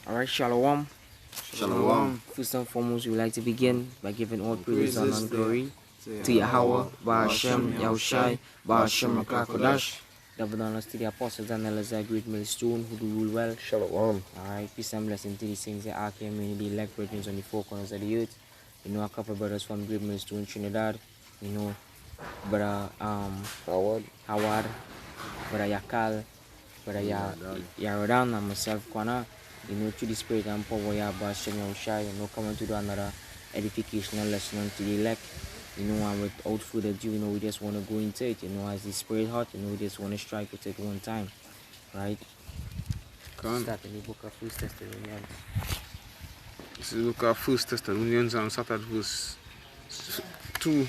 Alright, Shalom. Shalom. First and foremost, we would like to begin by giving all praise and glory to Yahweh, Ba'ashem, Yahushai, Ba'ashem, Kodash. Double honors to the apostles and elders that great millstone who do rule well. Shalom. Alright, peace and blessing to the saints that are community, elect brethren on the four corners of the earth. You know, a couple of brothers from great millstone, Trinidad. You know, brother Howard, brother Yakal, brother Yarodan, and myself, Kwana. You know, through the spirit and power, Ba'ashem, Yahushai, you know, coming to do another educational lesson unto the elect. You know, and without further ado, you know, we just want to go into it. You know, as the spirit hot, you know, we just want to strike with it one time. Right? Start in the book of 1 Thessalonians. This is the book of 1 Thessalonians and start at verse 2,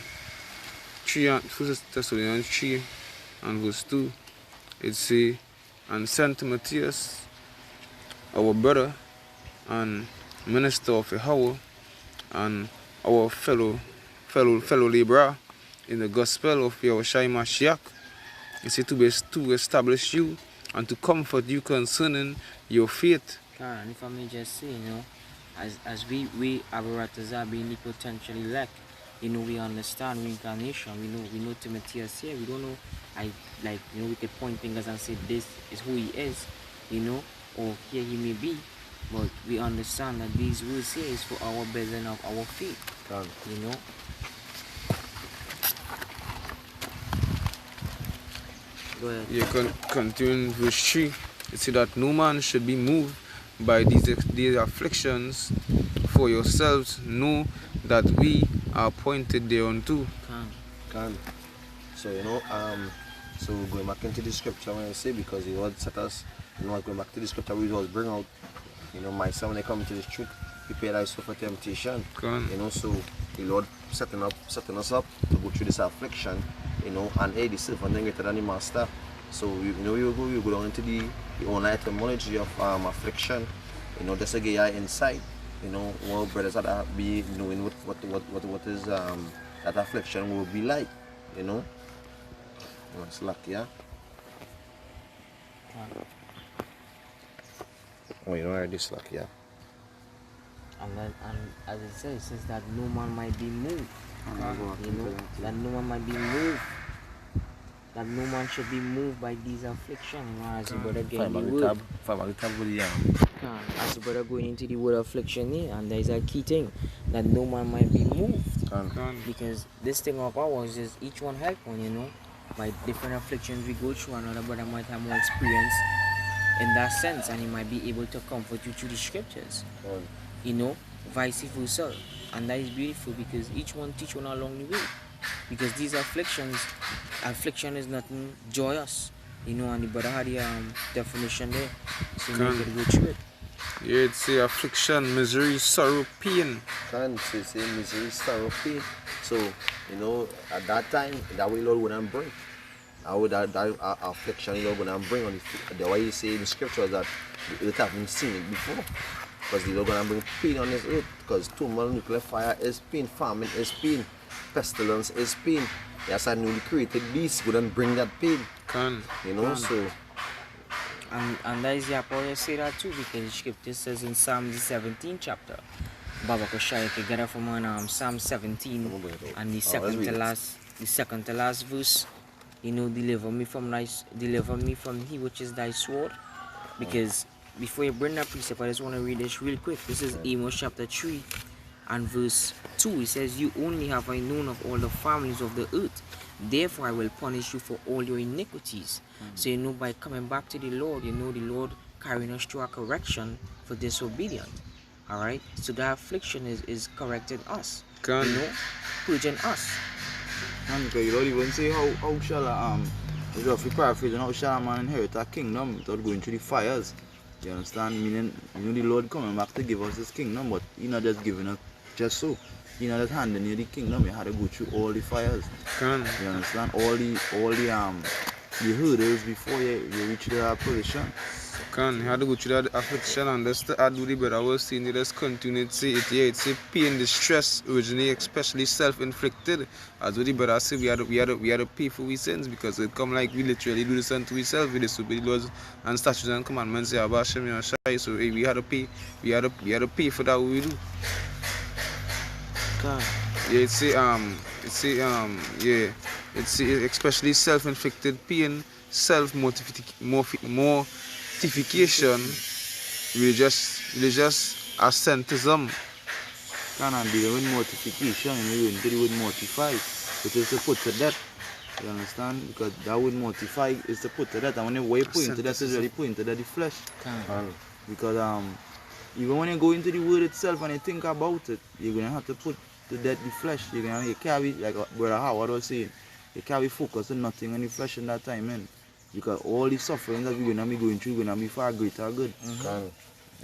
3, 1 Thessalonians 3 and verse 2. It says, "And sent Timotheus, our brother and minister of Yahweh, and our fellow laborer in the gospel of Yahushai Mashiach, it says to establish you and to comfort you concerning your faith." And if I may just say, you know, as we apparatus are being potentially elect, you know, we understand reincarnation. We know Timotheus here. We don't know, you know, we could point fingers and say this is who he is, you know, or here he may be, but we understand that these words here is for our building of our faith. You know. Go ahead. Yeah, continuing verse 3, it says that no man should be moved by these afflictions, for yourselves know that we are appointed thereunto. So, you know, so going back into the scripture, when I say, because the Lord set us, you know, going back to the scripture, we always bring out, you know, myself when I come to this truth, prepare thyself for temptation. You know, so the Lord setting us up to go through this affliction, you know, and hey, the servant then greater than the master. So, you know, you go down into the own etymology of affliction, you know, just to get your insight, you know, what brothers that be knowing what is that affliction will be like, you know. It's lucky, yeah. Oh, you know, I this lucky, yeah. And as it says that no man might be moved. You know, that no man might be moved. That no man should be moved by these afflictions. You know, as the brother getting the word. As the brother going into the word affliction here, and there is a key thing that no man might be moved. Because this thing of ours is each one help one, you know. By different afflictions we go through, another brother might have more experience in that sense, and he might be able to comfort you through the scriptures. You know, vice versa. And that is beautiful because each one teach one along the way. Because these affliction is nothing joyous, you know, and the brother had the definition there, so you could go through it. Yeah, it's a affliction, misery, sorrow, pain. It's misery, sorrow, pain. So, you know, at that time, that way Lord wouldn't bring. That affliction Lord wouldn't bring on the way you say in the scripture that the earth haven't seen it before. Because the Lord gonna bring pain on this earth. Because thermonuclear fire is pain, famine is pain, pestilence is pain. Yes, I newly created beast wouldn't bring that pain. You know, so. And that is the apostle say that too, because the scripture says in Psalm 17 chapter, Baba Koshai together from Psalm 17 and the second to last verse, you know, deliver me from he which is thy sword. Because before you bring that precept, I just want to read this real quick. This is Amos chapter 3 and verse 2. It says, "You only have I known of all the families of the earth. Therefore I will punish you for all your iniquities." So, you know, by coming back to the Lord, you know, the Lord carrying us through a correction for disobedience. Alright? So the affliction is correcting us. You know, purging us. And because you don't even say how shall if you paraphrase, how shall a man inherit a kingdom without going through the fires? You understand? Meaning, you know, the Lord coming back to give us this kingdom, but He's not just giving us just so. He's not just handing you the kingdom. You had to go through all the fires. You understand? All the hurdles before you reach the position. Can had to go through that affliction, and just to add with the brother was saying, they just continue to say it here. It's a pain, distress, originally especially self-inflicted. As what the brother said, we had to pay for we sins, because it come like we literally do this unto ourselves. We disobey the laws and statutes and commandments. Yeah, about Shem and Shai. So hey, we had to pay. We had to pay for that what we do. God. Yeah, it's especially self-inflicted pain, mortification, religious asceticism. Can't deal with mortification, you know, deal with mortify, which is to put to death. You understand? Because that would mortify is to put to death, and when you put into death is really put into the flesh. Because even when you go into the word itself and you think about it, you're gonna have to put to death the flesh. You can't be like Brother Howard was saying, you can't be focused on nothing on the flesh in that time, man. Because all the suffering that we're gonna be going through gonna be far greater good.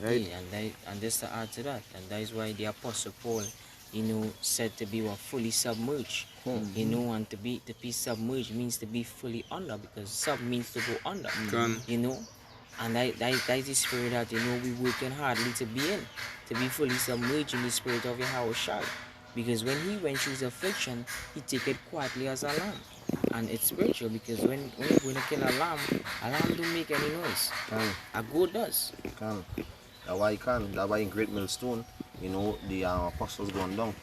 Right? Yeah, and just to add to that, and that is why the Apostle Paul, you know, said to be fully submerged. You know, and to be submerged means to be fully under, because sub means to go under. You know, and that is the spirit that, you know, we working hardly to be in, to be fully submerged in the spirit of Yahweh Shai. Because when he went through his affliction, he take it quietly as a lamb. And it's spiritual, because when you're going to kill a lamb don't make any noise. A goat does. That's why in Great Millstone, you know, the apostles going down.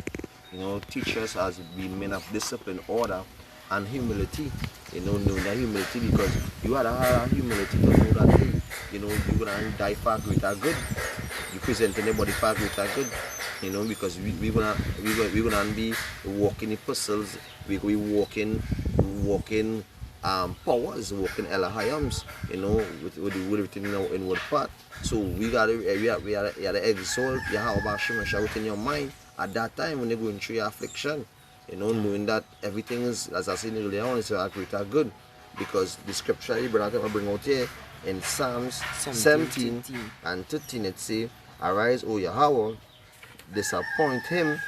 You know, teachers has been men of discipline, order, and humility. You know that humility, because you had to have humility to know that, hey, you know, you're gonna die far greater good. You present anybody far greater good. You know, because we're gonna be walking epistles, we walking powers, walking Elohaims, you know, with everything in our inward part. So we gotta exalt Yahweh Shemesha within your mind at that time when you're going through your affliction. You know, knowing that everything is, as I said earlier on, is a greater good. Because the scripture the brother bring out here in Psalms 17 and 13, it say, "Arise, O Yahweh, disappoint him,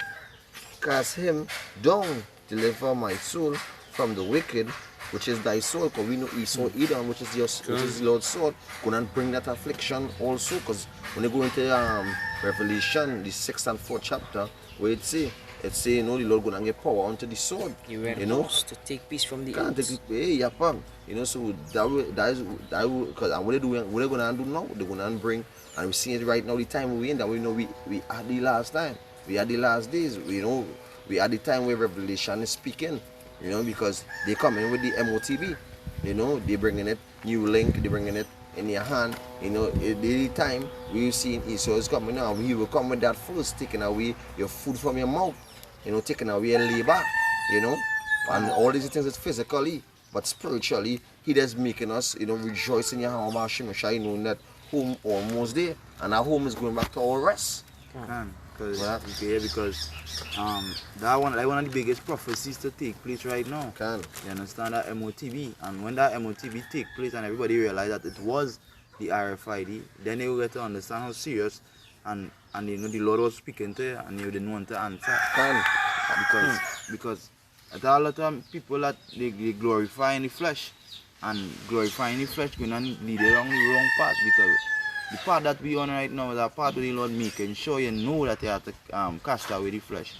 cast him down, deliver my soul from the wicked," which is thy soul, because we know Esau Edom, which is Lord's sword, gonna bring that affliction also. Because when you go into Revelation, the 6th and 4th chapter, where it say, you know, the Lord gonna give power unto the sword. You know, to take peace from the earth. You know, so that is because what they're gonna do now, they're gonna bring, and we see it right now, the time we're in, that we know we had the last time, we had the last days, you know, we had the time where Revelation is speaking, you know, because they come in with the MOTB, you know, they bringing it new link, they bringing it in your hand, you know, the time we've seen Esau is coming now, he will come with that first, taking away your food from your mouth, you know, taking away your labor, you know, and all these things is physically, but spiritually, he is making us, you know, rejoice in Yahweh Shemesha, knowing that home almost there, and our home is going back to our rest. Because that one, like one of the biggest prophecies to take place right now. You understand that MOTB, and when that MOTB take place and everybody realize that it was the RFID, then they will get to understand how serious and you know the Lord was speaking to you, and you didn't want to answer. Because at a lot of people that they glorify in the flesh, and glorifying the flesh gonna lead you along the wrong path, because the path that we on right now is a path where the Lord making sure you know that you have to cast away the flesh.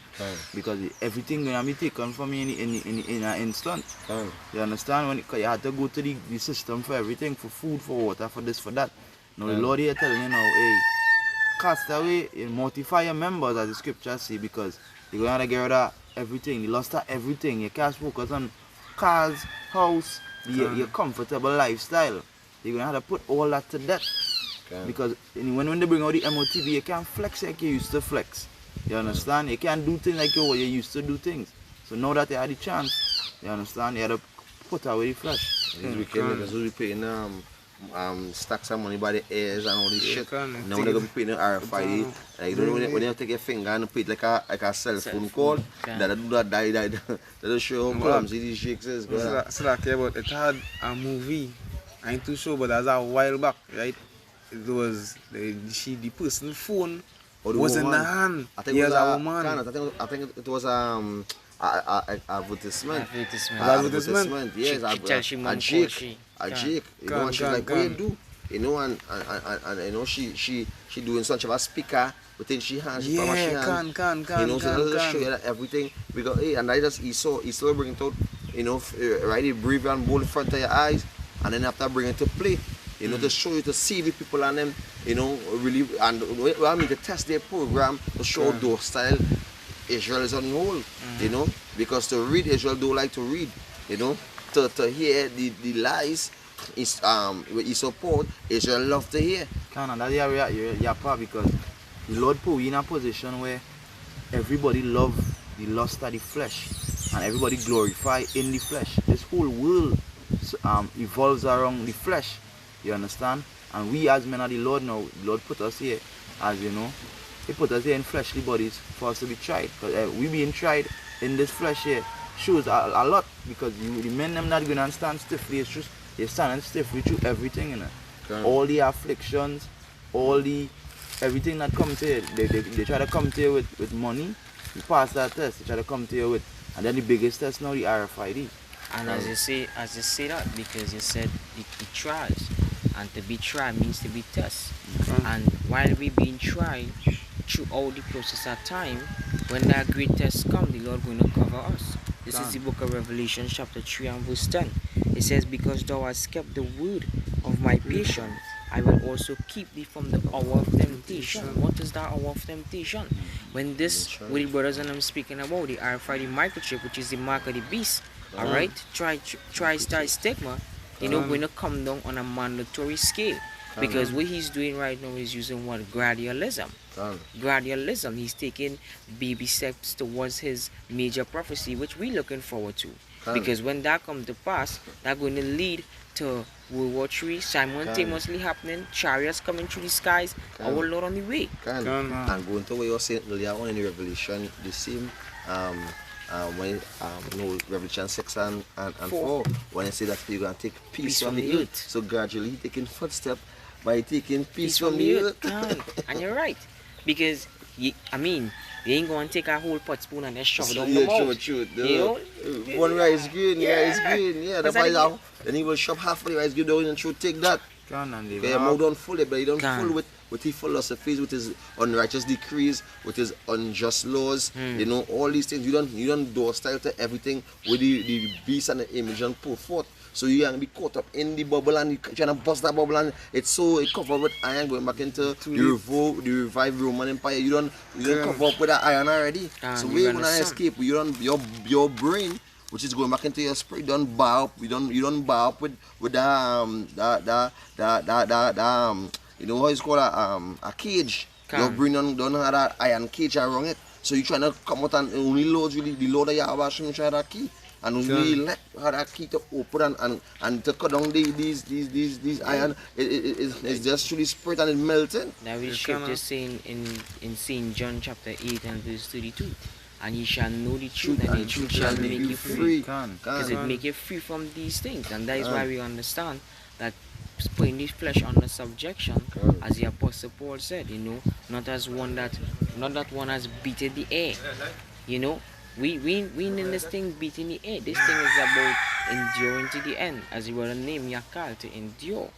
Because everything gonna be taken from you in an instant. You understand? Because you have to go to the system for everything, for food, for water, for this, for that. Now the Lord here telling you now, hey, cast away, mortify your members, as the scriptures say, because you're gonna have to get rid of everything. You lost everything. You can't focus on cars, house, your comfortable lifestyle. You're gonna have to put all that to death. Because when they bring out the MOTB, you can't flex like you used to flex. You understand? You can't do things like you used to do things. So now that you had the chance, you understand, you had to put away the flesh. This weekend, because we'll be paying stacks of money by the ears and all this shit. Now they're gonna be paying the RFID. Like, when you take your finger and put it like a cell phone call, that'll do that die. That'll show how clumsy these shakes is. So like, but it had a movie. I ain't too sure, but that's a while back, right? It was the person's phone was in the hand. I think it was a woman. I think it was advertisement. Yes, a Jake. You know, she's like, what you do? you know, and you know, she doing such of a speaker, but then she has, Can, you know, so let's show you that everything, because, hey, and I just, he saw bring it out, you know, right, it brief and bold in front of your eyes, and then after bring it to play, you know, to show you, to see the people and them, you know, really, and I mean, to test their program, to show those style Israel is on the whole, you know, because to read, Israel don't like to read, you know, to hear the lies is what you support, Israel love to hear. And that's your part, because the Lord put you in a position where everybody love the lust of the flesh, and everybody glorify in the flesh. This whole world evolves around the flesh, you understand? And we as men of the Lord now, the Lord put us here, as you know, He put us here in fleshly bodies for us to be tried. Because we being tried in this flesh here shows a lot, because the men them not going to stand stiffly. It's just they're standing stiffly through everything, you know. Okay. All the afflictions, everything that comes to you, they try to come to you with money. You pass that test, they try to come to you with, and then the biggest test now, the RFID. And as you say that, because you said the trials, and to be tried means to be tested. And while we being tried throughout the process of time, when that great test come, the Lord going to cover us. This is the book of Revelation chapter 3 and verse 10. It says, because thou hast kept the word of my patience, I will also keep thee from the hour of temptation. What is that hour of temptation? When this, with the brothers and I'm speaking about, the RFID microchip, which is the mark of the beast, alright, tri-star stigma, you know, going to come down on a mandatory scale. Because what he's doing right now is using what? Gradualism. Gradualism. He's taking baby steps towards his major prophecy, which we're looking forward to. Because when that comes to pass, that's going to lead to World War III simultaneously happening, chariots coming through the skies, our Lord on the way. And going to what you're saying earlier on in the Revelation, the same when Revelation 6 and 4, when I say that you're going to take peace from the earth. So gradually taking footstep by taking peace from the earth. And you're right, because you ain't going to take a whole pot spoon and just shove it down the mouth. True. You know? One rice green, then he will shove half of the rice green down and take that. Okay, your mouth don't full it, but you don't full with his philosophies, with his unrighteous decrees, with his unjust laws, you know, all these things. You don't do style to everything with the beast and the image and put forth. So you can be caught up in the bubble and you trying to bust that bubble, and it's covered with iron, going back into the revived Roman Empire. You don't cover up with that iron already. So we're gonna escape. You don't your brain, which is going back into your spirit, don't bar up. You don't bar up with the you know how it's called a cage. Your brain don't have that iron cage around it. So you trying to come out and only loads really the load that you have actually try that key. And we let that key to open and to cut down these iron, it's just truly spirit and it's melting. Now we scripture saying in St. John chapter 8 and verse 32, and ye shall know the truth, and the truth shall make you free. Because it make you free from these things, and that is why we understand that putting this flesh under subjection, as the Apostle Paul said, you know, not that one has beaten the air, you know. We in this thing beating the air. This thing is about enduring to the end, as you were named Yakal, to endure.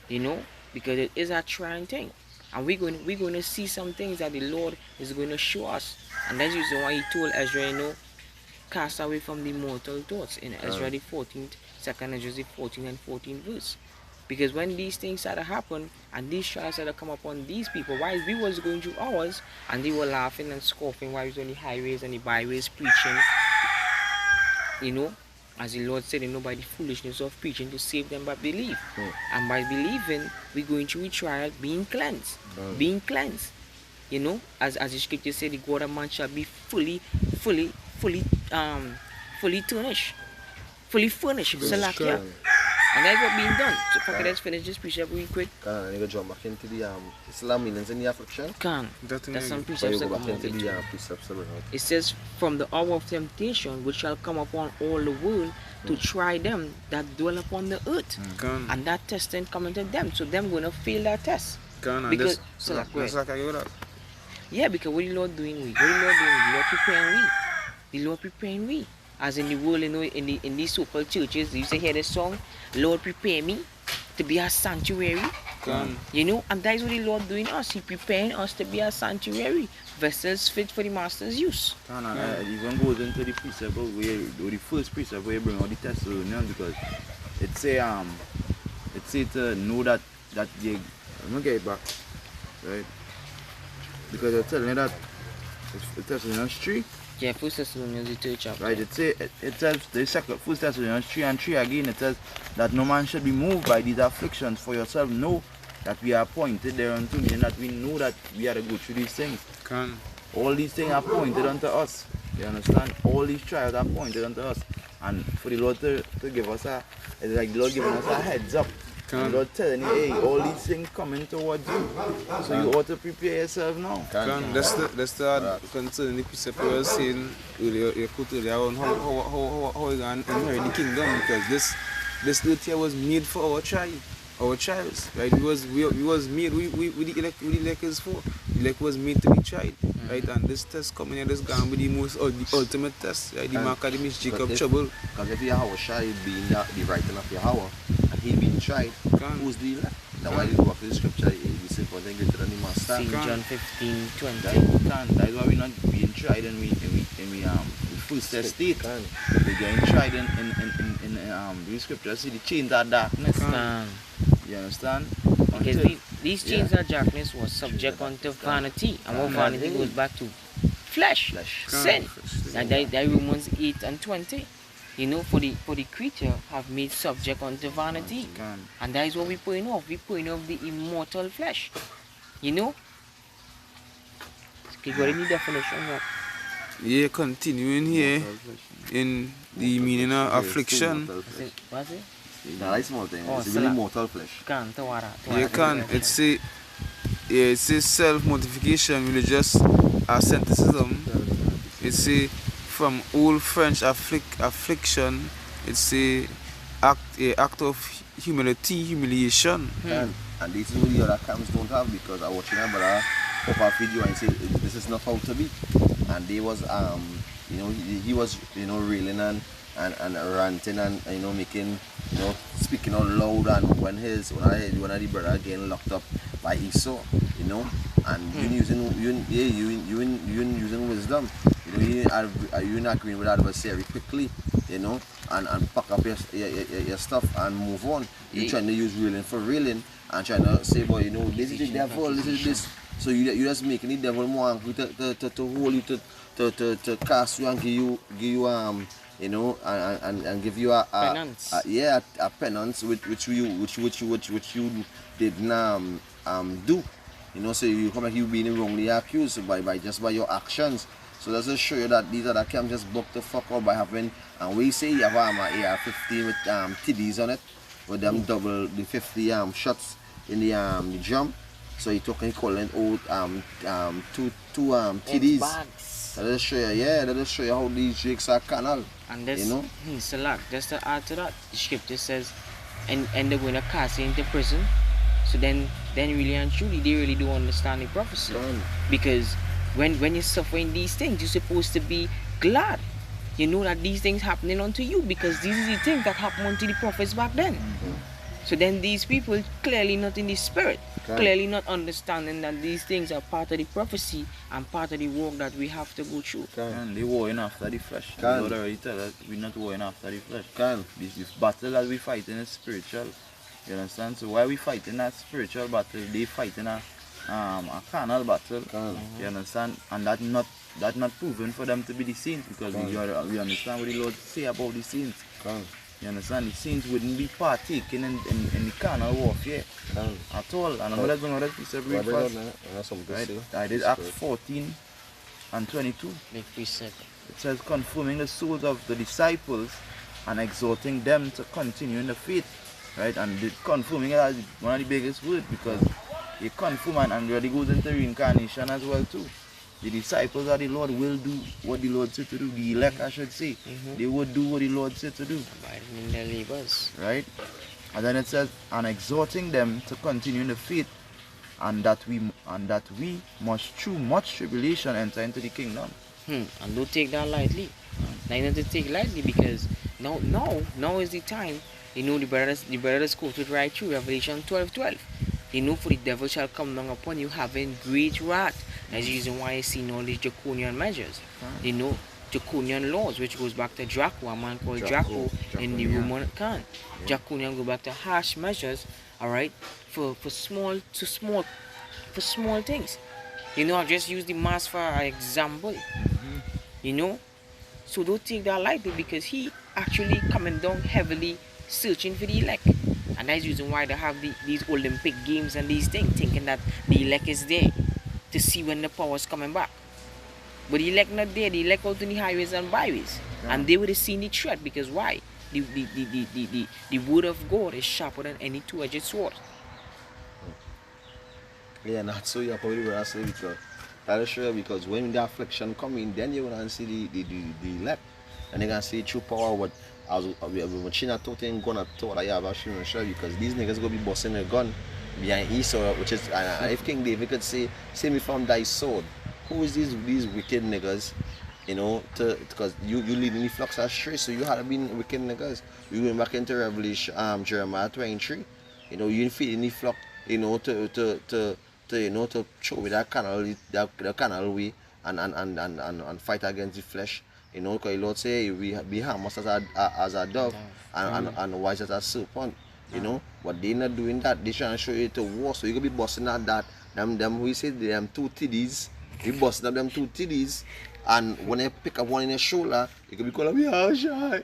You know, because it is a trying thing, and we're going to see some things that the Lord is going to show us, and that's the reason why He told Ezra, you know, cast away from the mortal thoughts in Ezra the 14th, 2nd Ezra the 14th and 14th verse. Because when these things started to happen and these trials started to come upon these people, while we was going through ours, and they were laughing and scoffing while we was on the highways and the byways preaching, you know, as the Lord said, you know, by the foolishness of preaching to save them by belief. And by believing, we're going through a trial being cleansed. Being cleansed. You know, as the scripture said, the God of man shall be fully furnished. Fully furnished. And that's what being done. So if I could just finish this precept real quick. Can you jump back into the Islam meanings in the affliction? That's some precepts that come into the precepts. It says, from the hour of temptation which shall come upon all the world to try them that dwell upon the earth. And that testing coming to them. So them going to fail that test. Because yeah, because what the Lord doing we? What the Lord doing? The Lord preparing we. The Lord preparing we. As in the world, you know, in these so-called churches, you used to hear this song, Lord prepare me to be a sanctuary, You know, and that is what the Lord doing us. He preparing us to be a sanctuary, vessels fit for the master's use. And it even goes into the precept or the first precept where you bring out the Thessalonians, because it say to know that you, I'm gonna get it back, right? Because they're telling you that it's Thessalonians 3. Yeah, First Thessalonians the 3rd chapter. Right, it says the second First Thessalonians 3:3 again. It says that no man should be moved by these afflictions, for yourself know that we are appointed thereunto, and that we know that we are to go through these things. All these things are pointed unto us. You understand? All these trials are pointed unto us. And for the Lord to give us it's like the Lord giving us a heads up. The Lord telling you, hey, all these things coming towards you. So you ought to prepare yourself now. That's the concern the precept we were saying earlier, on how we can inherit the kingdom, because this earth here was made for our trials, right? We was made, we the elect is for. The elect was made to be tried, right? And this test coming here, this going to be the ultimate test, right? The mark of the mischief of trouble. Because if Yahweh Shai being the writing of Yahweh, and he being tried, who's the elect? That's why you go back to the scripture, we say for them greater than the master. St. John 15:20. That's why we're not being tried and we full test state. We're getting tried in the scripture. See the chains are darkness. You understand? Because these chains of darkness was subject unto vanity. And what vanity goes back to? Flesh. Sin. And that Romans 8:20. You know, for the creature have made subject unto vanity. And that is what we're putting off. We're putting off the immortal flesh. You know? Okay, got any definition of Yeah, continuing here in the meaning of affliction. What's it? That's a small thing. It's so really mortal flesh. You can. It's a self-mortification, religious asceticism. It's a from old French affliction. It's a act of humiliation. And this is what the other camps don't have, because I watching a brother pop a video and say this is not how to be. And they was he was railing and ranting and making speaking out loud, and when one of the brother getting locked up by Esau, and you using wisdom, you not agreeing with adversary quickly, and pack up your stuff and move on. You trying to use railing for railing and trying to say, boy, this is the devil, this is this. So you just making the devil more angry to hold you, to cast you and give you and give you a penance. A penance which you didn't do. So you come like you being wrongly accused by your actions. So that's just show you that these other camps just buck the fuck up by having, and we say you have an AR-15 with TDs on it, with them double the 50 shots in the drum. So he calling out two TDs. That'll show you how these jakes are carnal. And this, select, just to add to that, the scripture says, and they're going to cast you into prison. So then really and truly, they really do understand the prophecy. Because when you're suffering these things, you're supposed to be glad. You know that these things happening unto you, because these are the things that happened unto the prophets back then. So then these people clearly not in the spirit, clearly not understanding that these things are part of the prophecy and part of the work that we have to go through. And they warring after the flesh. The Lord already tell us we're not warring after the flesh. This battle that we fighting is spiritual. You understand? So while we fighting that spiritual battle, they fighting a carnal battle. You understand? And that not proven for them to be the saints, because we understand what the Lord say about the saints. You understand? The saints wouldn't be partaking in the carnal warfare at all. And I'm going to let you separate fast. Right? I did Acts 14:22. It says, confirming the souls of the disciples and exhorting them to continue in the faith. Right? And confirming it as one of the biggest words, because you confirm and really goes into reincarnation as well too. The disciples of the Lord will do what the Lord said to do. The elect, I should say, they would do what the Lord said to do. Abiding in their labors. Right? And then it says, and exhorting them to continue in the faith, and that we must through much tribulation enter into the kingdom. And don't take that lightly. Now you need to take lightly, because now is the time. The brothers quoted right through Revelation 12:12. You know, for the devil shall come down upon you having great wrath. That's the reason why I seen all these draconian measures. You know, draconian laws, which goes back to Draco, a man called Draco in the Roman can. Draconian go back to harsh measures, alright, for small things. You know, I've just used the mass for an example. You know, so don't take that lightly, because he actually coming down heavily searching for the elect. And that's the reason why they have these Olympic games and these things, thinking that the elect is there to see when the power is coming back. But the elect not there, the elect out in the highways and byways. And they would have seen the threat, because why? The word of God is sharper than any two-edged sword. Yeah, not so you're probably what I say, because that is sure, because when the affliction come in, then you're gonna see the elect. And they're gonna see true power what as China toting gonna talk that you have actually sure, because these niggas gonna be busting a gun behind Esau, which is if King David could say me from thy sword. Who is these wicked niggas? You know, because you leading the flocks astray, so you had to be wicked niggas. You going back into Revelation, Jeremiah 23. You know, you feeding the flock, you know, to show with that canal way and fight against the flesh. You know, because the Lord say we be harmless as a dove and wise as a serpent. You know, but they not doing that. They trying to show you to war, so you gonna be busting at that. Them we say them two titties. You busting up them two titties, and when they pick up one in your shoulder, you can be calling me how shy.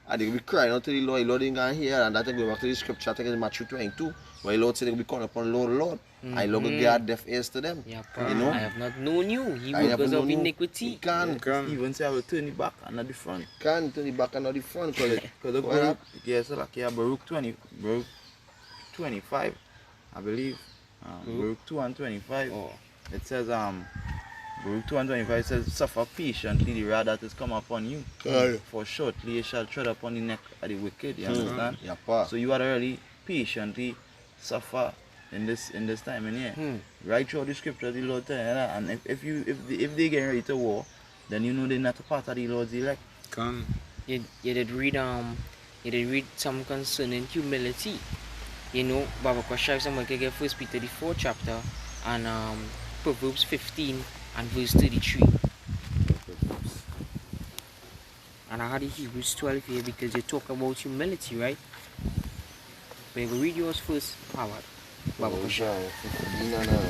And they will be crying out to the Lord ain't gonna hear, and that go back to the scripture, I think it's Matthew 22, where the Lord said they will be calling upon the Lord, and the Lord will give deaf ears to them. Yeah, you know? I have not known you, he workers of iniquity. Can. Even say I will turn it back and not the front. Can turn it back and not the front, because the Baruch, yes, like Baruch 25, I believe. Baruch 2 and 25. It says Baruch 2 and 25 says, suffer patiently the wrath that is come upon you. For shortly you shall tread upon the neck of the wicked. You understand? Yeah, so you are really patiently suffer in this time in here. Right through the scripture the Lord tell you that. And if they get ready to war, then you know they're not a part of the Lord's elect. You did read some concerning humility. You know, Baba Kwashai, someone can get 1 Peter the 4th chapter and Proverbs 15 and verse 33. And I had the Hebrews 12 here because you talk about humility, right? But you will read yours first, Howard. Baba Kwashai.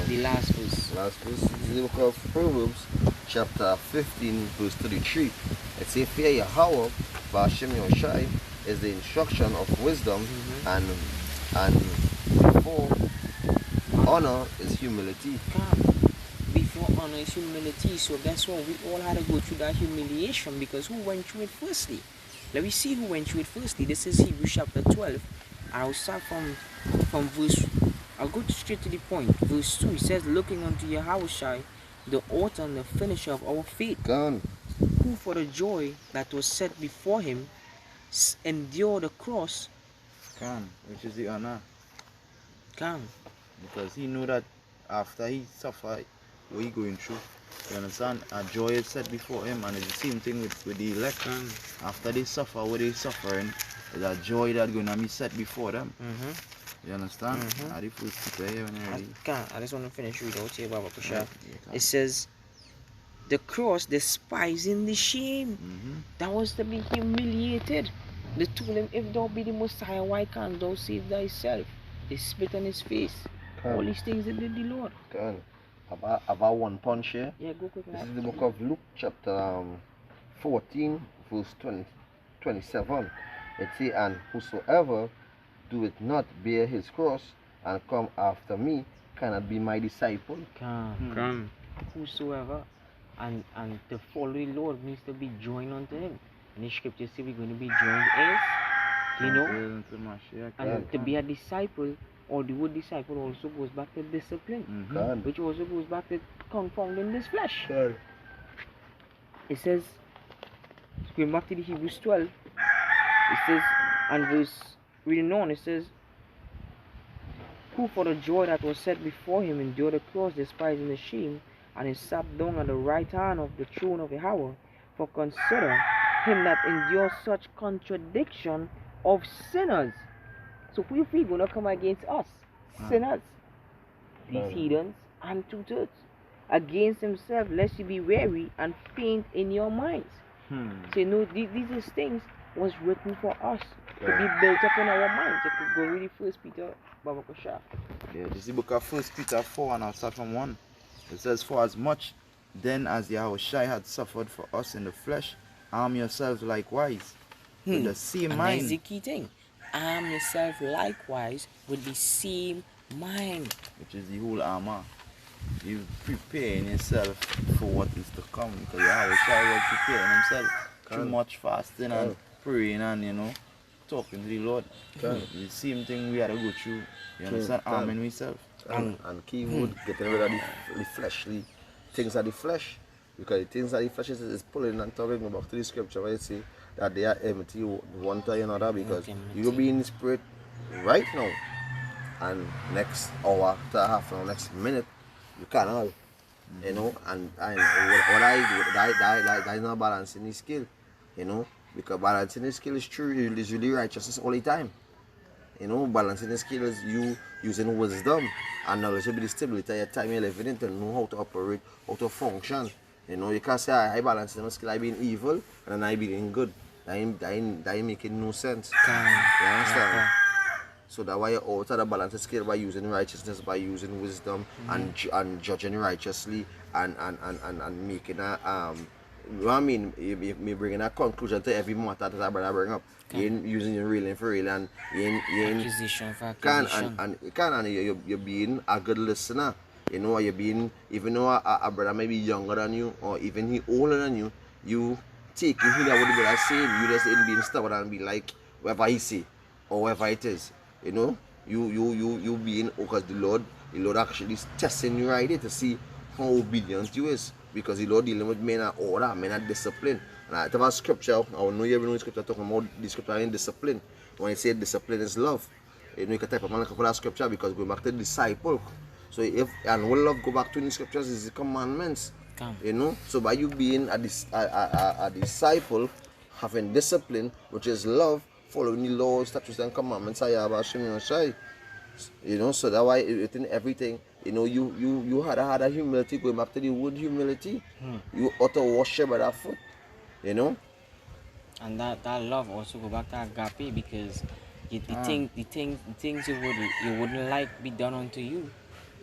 The last verse. Last verse. This is the book of Proverbs, chapter 15, verse 33. It says, fear Yahweh, Ba'ashem Yoshai, is the instruction of wisdom, and before honor is humility. Before honor is humility. So that's why we all had to go through that humiliation, because who went through it firstly? Let me see who went through it firstly. This is Hebrews chapter 12. I'll start from verse. I'll go straight to the point. Verse 2. It says, looking unto Yahushua, the author and the finisher of our faith, who for the joy that was set before him endured the cross. Which is the honor. Because he knew that after he suffered what he going through, you understand, a joy is set before him, and it's the same thing with the elect. After they suffer what they're suffering, there's a joy that's going to be set before them. You understand? I just want to finish reading out here, Baba Kusha. It says, the cross despising the shame. That was to be humiliated. They told him, if thou be the Messiah, why can't thou save thyself? They spit on his face. All these things they did the Lord. About one punch here. Yeah, go quick. This is the book of Luke, chapter 14, verse 27. It says, and whosoever doeth not bear his cross and come after me cannot be my disciple. Whosoever, and to follow the Lord means to be joined unto him. And the scripture say we're going to be joined as, you know, and to be a disciple, or the word disciple also goes back to discipline, which also goes back to confounding this flesh. It says, going back to the Hebrews 12, it says, and verse reading on, it says, who for the joy that was set before him endured the cross, despising the shame, and is sat down at the right hand of the throne of Yahweh. For consider him that endures such contradiction of sinners. So who you feel gonna come against us? Sinners. these heathens, and 2/3 against himself, lest you be weary and faint in your minds. So you know, these things was written for us to be built up in our minds. You could go read First Peter, Baba Kosha. Yeah, this is the book of 1 Peter 4, and I'll start from 1. It says, "For as much then as Yahushua had suffered for us in the flesh, arm yourselves likewise with the same And mind." that's the key thing. Arm yourself likewise with the same mind. Which is the whole armor. You preparing yourself for what is to come, because Yahushua was preparing himself through much fasting and praying and, you know, talking to the Lord. The same thing we had to go through. You understand? Arming ourselves. And keyword, getting rid of the fleshly things of the flesh. Because the things of the flesh is pulling and talking about to the scripture where it say that they are empty one to another, because you will be in the spirit right now, and next hour to half an hour, next minute, you can't all. You know, and what I do, that is not balancing the skill, you know, because balancing the skill is true, is really righteousness all the time. You know, balancing the skill is you using wisdom and knowledge will be the stability of your time you're living in to know how to operate, how to function. You know, you can't say I balance the skill, I being evil and I being good. That ain't making no sense. You understand? So that's why you're out of the balance skill by using righteousness, by using wisdom and judging righteously and making a you know what I mean? You bringing a conclusion to every matter that I bring up. You ain't using your real for real, and you ain't accusation for accusation. And you're being a good listener. You know, you're being, even though a brother may be younger than you or even he older than you, you take you hear what the brother saying. You just ain't being stubborn and be like whatever he say or whatever it is. You know, you being, because the Lord actually is testing you right there to see how obedient you is. Because the Lord dealing with men of order, men of discipline. And I have a scripture, I know you ever know the scripture talking about the scripture in discipline. When you say discipline is love, you know you can type a couple of scripture, because going back to the disciple. So if and what love go back to the scriptures is the commandments. You know, so by you being a disciple, having discipline, which is love, following the laws, statutes, and commandments, you know, so that why within everything, you know, you had a humility, going back to the word humility. You ought to worship by that foot, you know. And that love also go back to agape, because the things you wouldn't like be done unto you.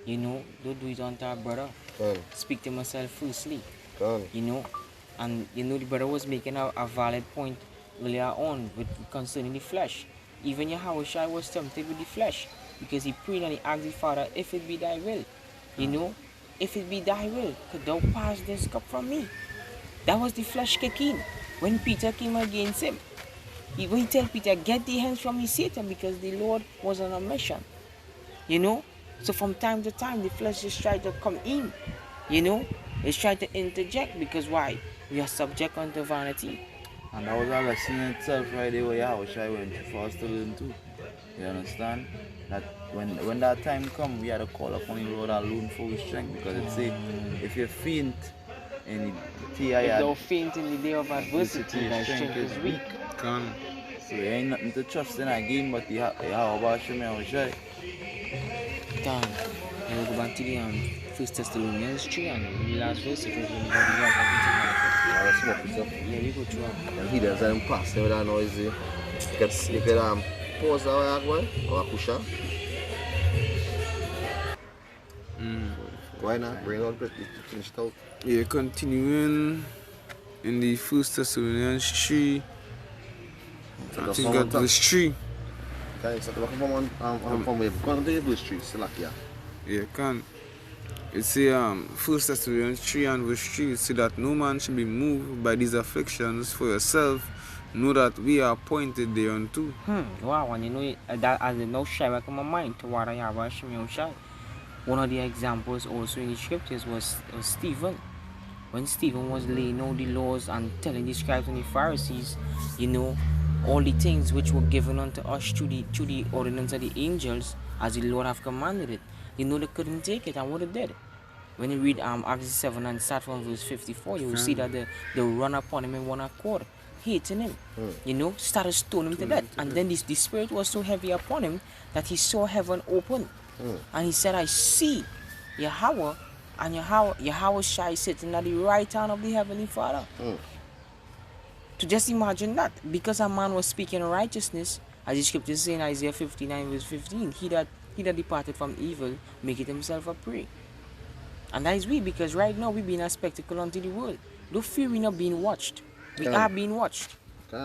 You know, don't do it unto our brother. Speak to myself firstly. You know, and you know the brother was making a valid point earlier on with concerning the flesh. Even Yahushua was tempted with the flesh, because he prayed and he asked the Father, if it be thy will, you know, if it be thy will, could thou pass this cup from me? That was the flesh kicking. When Peter came against him, when he told Peter, get thee hands from me, Satan, because the Lord was on a mission. You know, so from time to time, the flesh just tried to come in. You know, it's tried to interject, because why? We are subject unto vanity. And that was a lesson in itself right there where Yahushua went for us to learn too. You understand? That when that time come, we had to call upon the Lord alone for his strength, because it say, if you faint in the if thou faint in the day of adversity, thy strength is weak. So there ain't nothing to trust in again but the Yahushua. Done. And we'll go back to the 1 Thessalonians 3 and the last verse. If yeah, you go through. And he doesn't pass with that noisy. You can pause that way or push up. Why not? Bring out the finish it out. Yeah, continuing in the 1 Thessalonians 3. I think at verse 3. Okay, so from verse 3, Salakia. Yeah, can. It say 1 Thessalonians 3 and verse 3, it say that no man should be moved by these afflictions, for yourself know that we are appointed thereunto. Wow, and you know that as the no shy back in my mind to what I have shy. One of the examples also in the scriptures was Stephen. When Stephen was laying out the laws and telling the scribes and the Pharisees, you know, all the things which were given unto us through the ordinance of the angels, as the Lord have commanded it, you know they couldn't take it, and what it did. When you read Acts 7 and start from verse 54, you will see that they run upon him in one accord, hating him, you know, started stoning him to death. And then the spirit was so heavy upon him that he saw heaven open. And he said, I see Yahweh, and Yahweh Shai sitting at the right hand of the Heavenly Father. To just imagine that, because a man was speaking righteousness, as the scripture says in Isaiah 59 verse 15, he that departed from evil maketh himself a prey. And that is we, because right now we being a spectacle unto the world. Don't fear we not being watched. We are being watched.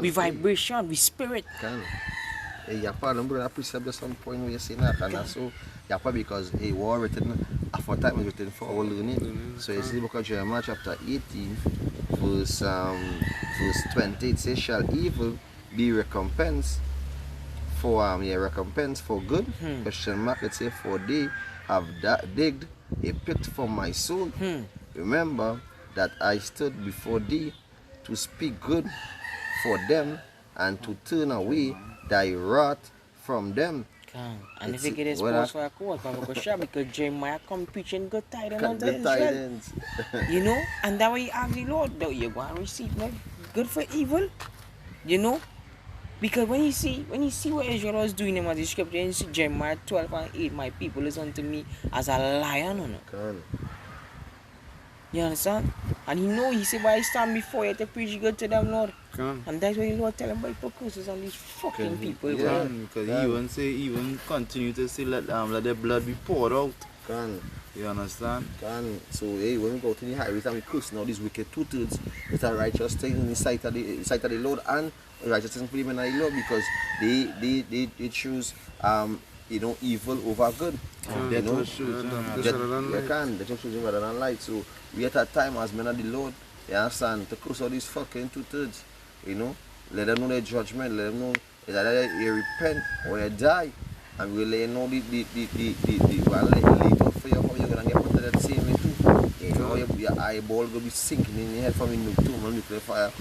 We vibration, we spirit. Yapa, remember that precept at some point where you say that, and also Yapa, because a war written, aforetime was written for our learning. So you see the book of Jeremiah chapter 18, verse 20, it says, shall evil be recompensed for recompense for good? Question mark, it says, for they have digged a pit for my soul. Remember that I stood before thee to speak good for them and to turn away thy wrath from them. And if you get this post for a quote, because Jeremiah come preaching good tidings unto Israel. You know, and that way you ask the Lord, that you're going to receive no good for evil. You know, because when you see what Israel was doing in the scripture in Jeremiah 12 and 8, my people is unto me as a lion. You understand? And he said, why I stand before you to preach good to them, Lord. And that's why the Lord tell him by curses on these fucking people. Because he even continue to say let their blood be poured out. You understand? So hey, when we go to the highways and we curse now these wicked two-thirds, it's a righteous thing in the sight of the Lord, and righteousness for them in the Lord, because they choose evil over good. They choose rather than light. So we at a time as men of the Lord, you understand, to curse all these fucking two-thirds. Let them know their judgment, let them know that you repent or you die, and we'll let you know the later for you how you're gonna get put to that same way too. Your eyeball gonna be sinking in your head from the nuclear fire.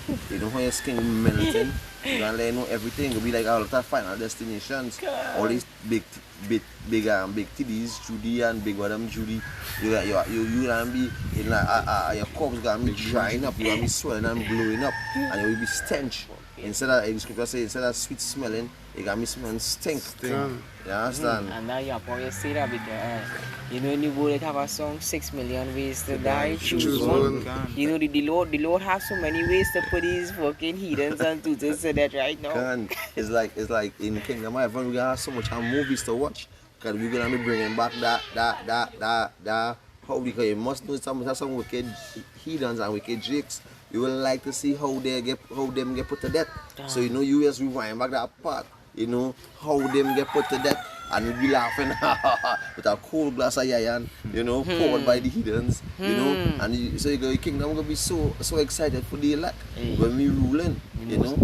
How your skin will be melting. You're gonna let you know everything. It'll be like all the final destinations. All these big titties, Judy and big Madam Judy. You gonna be in like your corpse gonna be drying up. You gonna be swelling and blowing up, and it will be stench. Instead of, in scripture say, instead of sweet smelling, it got me smelling stink. You understand? And now you probably say that because in the world have a song 6 million ways to die, choose one. The Lord has so many ways to put these fucking heathens and tutors so that right now. It's like in Kingdom Heaven we have so much movies to watch, because we're gonna be bringing back that how, because you must know some wicked heathens and wicked jakes. You will like to see how them get put to death. So you just rewind back that part, how them get put to death, and we'll be laughing with a cold glass of yayan, poured by the heathens, and so your kingdom gonna be so excited for the elect when we ruling, The most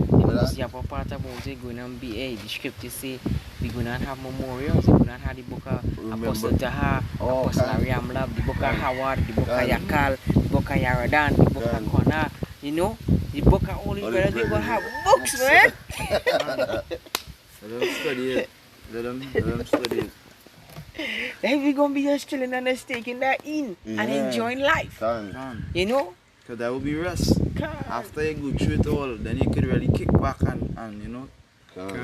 part about it going to be the scripture say we're gonna have memorials. We're gonna have the book of Apostle Taha, Apostle Ariamlab, the book of Howard, the book of Yakal, the book of Yaradan, the book of Kona. The book of all these brothers, they're gonna have books, man. Let them study it. Let them study it. Then we're gonna be just chilling and just taking that in and enjoying life. Because that will be rest. After you go through it all, then you could really kick back and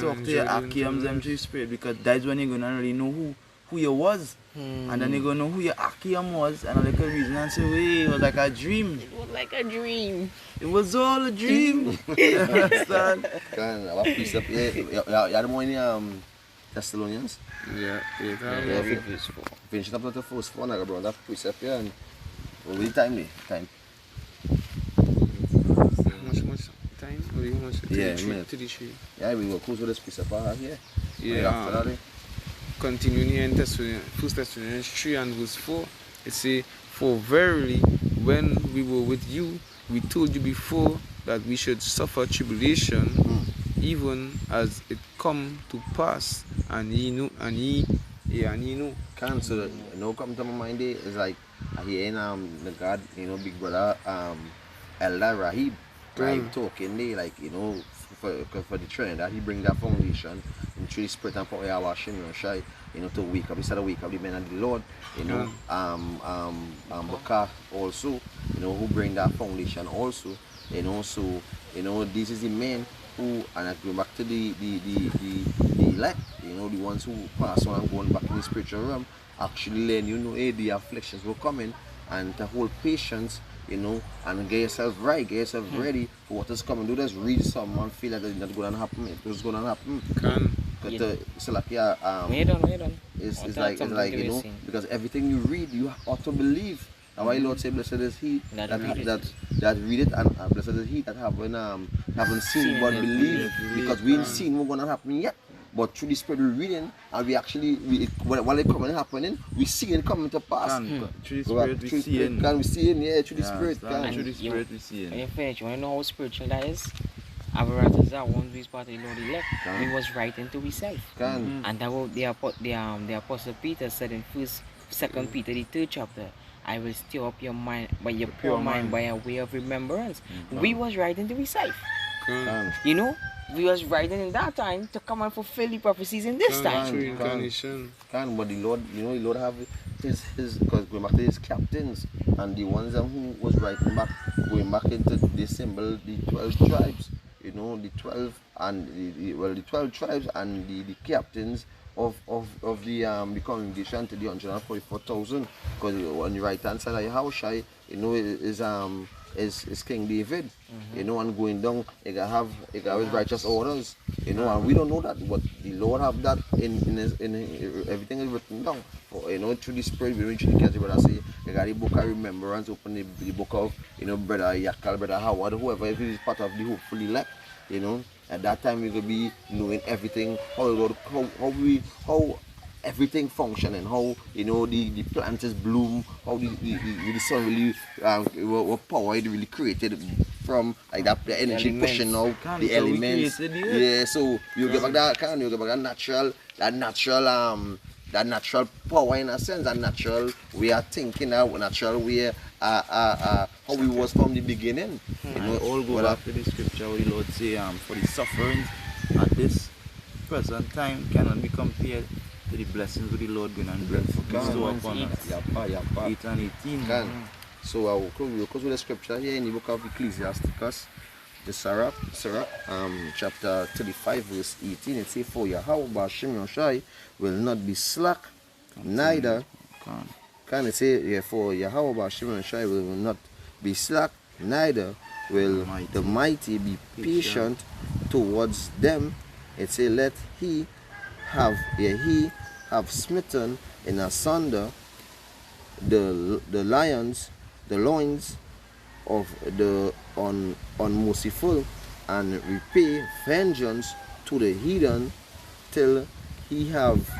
talk to your Akiams and to your spirit, because that's when you're gonna really know who you was. And then you're gonna know who your Akiam was, and like a reason and say, hey, it was like a dream. It was like a dream. It was all a dream. You understand? What precept? You had the morning Thessalonians? Yeah. Finish up the first one, I brought that precept here, and what will the time? Much time? Or you much? 33. Yeah, we will close with this precept here. Yeah. After that, continuing here in 1 Thessalonians 3 and verse 4, it says, for verily, when we were with you, we told you before that we should suffer tribulation, even as it come to pass, and ye know. So no come to my mind is like hearing the God, big brother Elder Rahib talking there, like for the trend that he bring that foundation and through the spirit and power washing shy, to wake up, instead of wake up the men of the Lord, Baka also, who bring that foundation also, so this is the men who, and I go back to the elect, you know, the ones who pass on and going back in the spiritual realm, actually learn, you know, hey, the afflictions will come in, and to hold patience, you know, and get yourself right, get yourself ready for what is coming. Do just read some and feel that it's not going to happen. It's going to happen. So like Wait on. it's like you know, because everything you read, you ought to believe. And why Lord say, blessed is he that read it, and blessed is he that haven't seen but believe, because we ain't seen what's gonna happen yet. But through the Spirit we're reading, and we actually, while it coming happening, we see it coming to pass. Through the Spirit we see it. Can we see it? Yeah, through the Spirit. Through the Spirit we see it. When you finish, you want to know how spiritual that is? Apparatus that once we part of the Lord elect, we was writing to himself. And that what the Apostle Peter said in 2 Peter the 3rd chapter, I will stir up your mind by your pure mind by a way of remembrance. We was writing to himself. You know, we was writing in that time to come and fulfill the prophecies in this time. But the Lord, you know, the Lord have his because going back to his captains and the ones who was writing back, going back into the symbol, the 12 tribes, you know, the 12 and the 12 tribes and the captains of the congregation to the 144,000, because on the right hand side of Yahushua, you know, is King David, you know, and going down, he got his righteous orders, you know, and we don't know that, but the Lord have that in everything is written down. You know, through the Spirit, we reach the catch, brother say, you got the book of remembrance, open the book of, you know, brother Yakal, brother Howard, whoever is part of the hopeful elect, you know. At that time we could be knowing everything, how everything function, and how, you know, the plants bloom, how the sun really what power it really created from, like that, the energy pushing out the elements. Yeah, so you get back that natural power, in a sense, that natural way of thinking, natural way how we was from the beginning. You know, all go back to the scripture where the Lord say, for the sufferings at this present time cannot be compared to the blessings of the Lord going and bestow upon us. 8 and 18. So I will close with the scripture here in the book of Ecclesiasticus, the Sirach, chapter 35, verse 18. It says, for Yahweh Bashim Yoshai will not be slack, neither can it say, yeah, for Yahweh Bashim Yoshai will not be slack, neither will the mighty be patient towards them. It say, let he have smitten in asunder the loins of the unmerciful, and repay vengeance to the heathen, till he have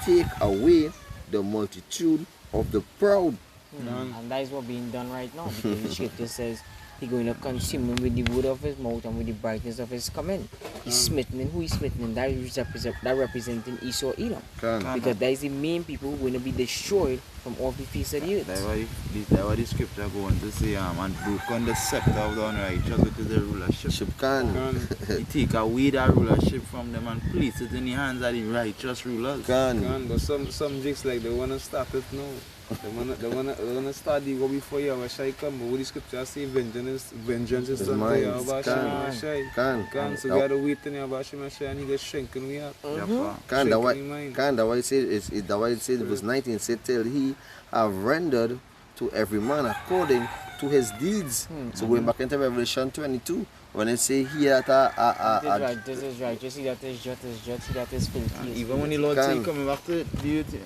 take away the multitude of the proud. And that is what being done right now, because the scripture says he's going to consume him with the word of his mouth and with the brightness of his coming. He's smitten. Who is smitten? That representing Esau, Edom. Because that is the main people who are going to be destroyed from off the face of the earth. That's why the scripture go on to say, and broken the scepter of the unrighteous, which is the rulership. He take away that rulership from them and place it in the hands of the righteous rulers. But some jigs like they want to start it now. They wanna start the war before Yahushua come, but what the scripture say, vengeance is done by Yahushua. So we have to wait in Yahushua and he gets shrinking we up. That why it says, that why it says, verse 19, it said, till he have rendered to every man according to his deeds. So going back into Revelation 22, when it say here that this is right. You see that is just, see that is filthy. Even when the Lord say coming back to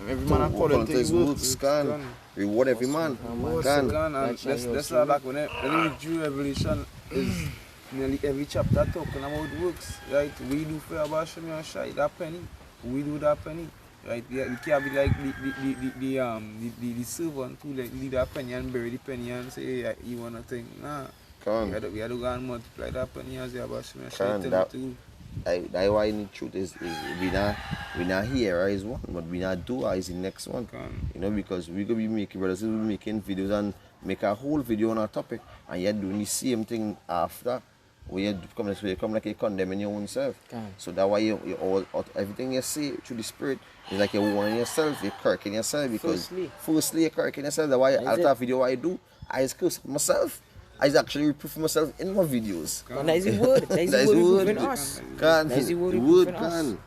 every man according to his works, reward every man. That's how back when we drew Revelation is nearly every chapter talking about works, right? We do for Abashim Yashai, that penny. We do that penny. Right, we can't be like the servant who like leave that penny and bury the penny and say, hey, you want a thing. Nah. We had to go and multiply that penny as the Abashim Yashai tell too. That's why the truth is we not here is one, but we not do is the next one. You know, because we could be making making videos and make a whole video on a topic, and yet doing the same thing after. You come like you condemning your own self. So that's why you everything you say through the Spirit is like you're warning yourself, you're correcting yourself, because firstly you're correcting yourself. That's why after a video what I do, I curse myself. I actually reproof myself in my videos. And that is the word. That is the word reproving us. Can. That is the word The word reproving us. can.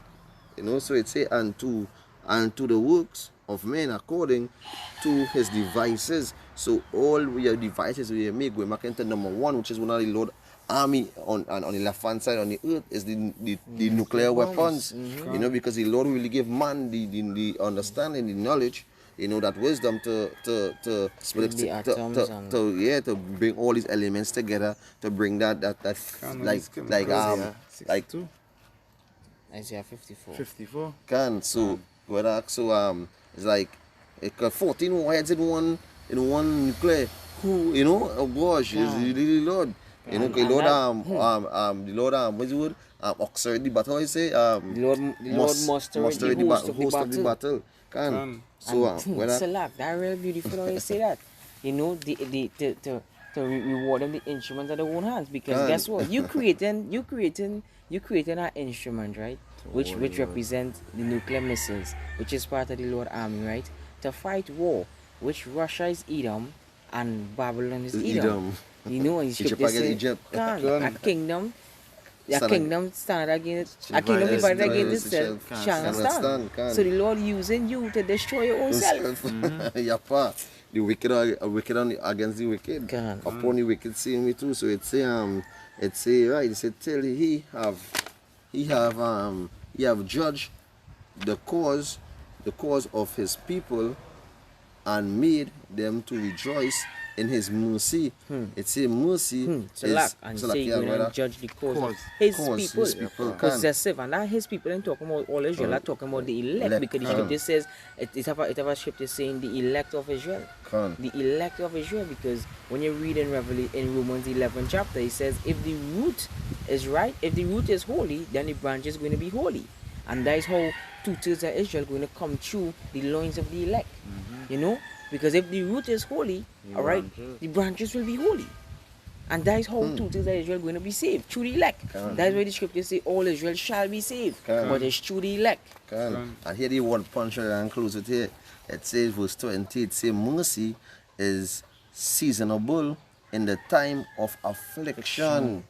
You know, so it say, and to the works of men according to his devices. So all your devices we make, we make into number one, which is one of the Lord army on the left hand side on the earth is the nuclear weapons. You know, because the Lord really give man the understanding, the knowledge, you know, that wisdom to bring all these elements together, to bring that Isaiah 54. 54. It's like it got 14 warheads in one nuclear. Who, you know, oh gosh, is the Lord. You know, the Lord what's the word? Oxford the battle, I say. The Lord muster the host of the battle. Select, that really beautiful how you say that. You know, to reward them the instruments of their own hands, because guess what? You creating an instrument, right? Which represents the nuclear missiles, which is part of the Lord army, right? To fight war, which Russia is Edom and Babylon is Edom. You know, in scripture say, a kingdom stand against a kingdom divided against itself shall not stand. So the Lord using you to destroy your own self. The wicked against the wicked. Upon the wicked seeing me too. So it say right, it said till he have judged the cause of his people and made them to rejoice in his mercy. It say mercy judge the cause of his people. Possessive, and that his people ain't talking about all Israel, are talking about the elect, because the scripture says it have a scripture saying the elect of Israel. The elect of Israel, because when you read in Romans 11 chapter, it says if the root is right, if the root is holy, then the branch is going to be holy. And that is how 2/3 of Israel are going to come through the loins of the elect. You know? Because if the root is holy, alright, the branches will be holy. And that is how 2/3 of Israel are going to be saved, through the elect. That is why the scripture say all Israel shall be saved. But it's through the elect. And here the word punch and close it here. It says verse 20, it says mercy is seasonable in the time of affliction.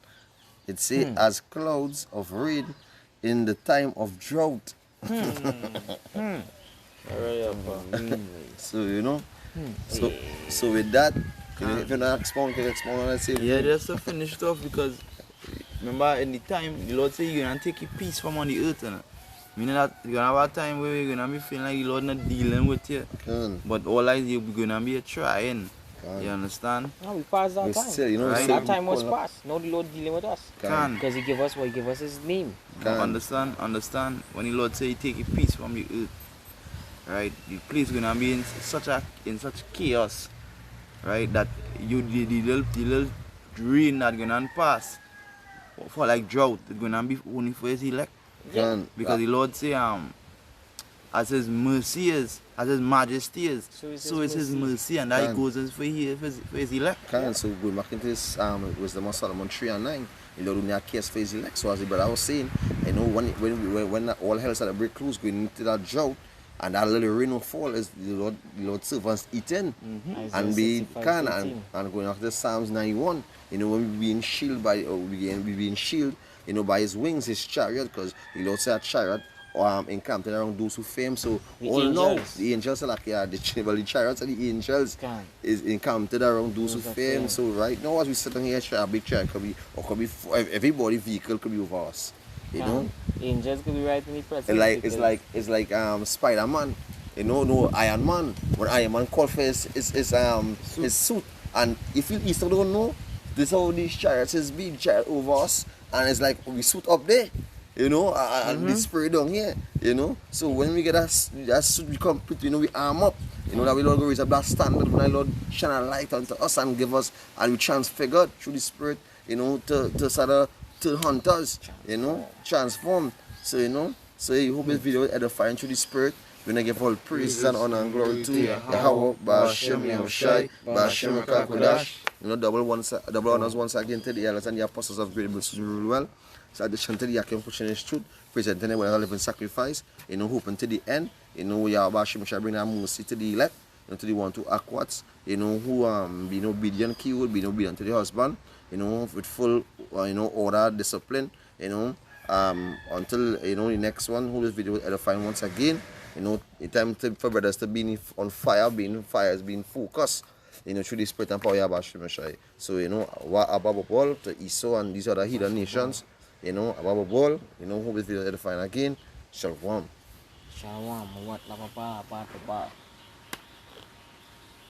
It says as clouds of rain in the time of drought. So you know, so with that, if you not expound, can expound on that same. Yeah, just to finish it off, because remember in the time the Lord said you're gonna take your peace from on the earth, and meaning that you're gonna have a time where you're gonna be feeling like the Lord not dealing with you. But all eyes you're gonna be trying. You understand? No, we passed that time. Still, you know, right? That time was past. Now the Lord dealing with us. Because he gave us what? He gave us his name. Understand? When the Lord say take your peace from the earth, right? The place gonna be in such chaos, right? That the little rain that gonna pass for like drought, it's gonna be only for his elect. Because the Lord say as his mercy is, as his majesty is, so is his mercy, and that goes for his elect. So going back into this Wisdom of Solomon 3:9, the Lord will not case for his elect. So as the brother was saying, you know, when all hell started to break loose, going into that drought, and that little rain will fall, is the Lord servants eating and be and going after Psalms 91. You know, when we being shielded by you know, by his wings, his chariot, because the Lord said chariot encamped around those who fear him. So now the angels are like the chariots and the angels is encamped around those who fear him. So right now as we sitting here, a big chariot could be everybody vehicle could be over us. You know? Angels could be right in the presence. It's like Spider-Man. You know, no Iron Man. When Iron Man called for his suit, and if you still don't know, this is how these chariots is being chariot over us, and it's like we suit up there. You know, and the spirit down here, you know. So when we get that suit, we complete, you know, we arm up. You know, that we Lord go raise up that standard when the Lord shine a light unto us and give us, and we transfigured through the spirit, you know, to hunt us, you know, transform. So, you know, so I hope this video is edifying through the spirit. When I give all praises and honor and glory to Yahweh, Ba'ashem Yahushai, Ba'ashem Kodash. You know, double honors once again to the elders and the apostles of great blessings rule well. So addition to the Yakim pushing his truth, presenting it with a living sacrifice, you know, hoping to the end, you know, Yahweh shall bring our mercy to the elect, to the one to Aquats, who being obedient, keyword, being obedient to the husband, with full order, discipline, until the next one who this video will edify once again. The time for brothers to be on fire, being focused, through the spirit and power of Yahweh. So, what above all to Esau and these other heathen nations, above all, who this video edifying again, Shalom. Shalom, what la papa,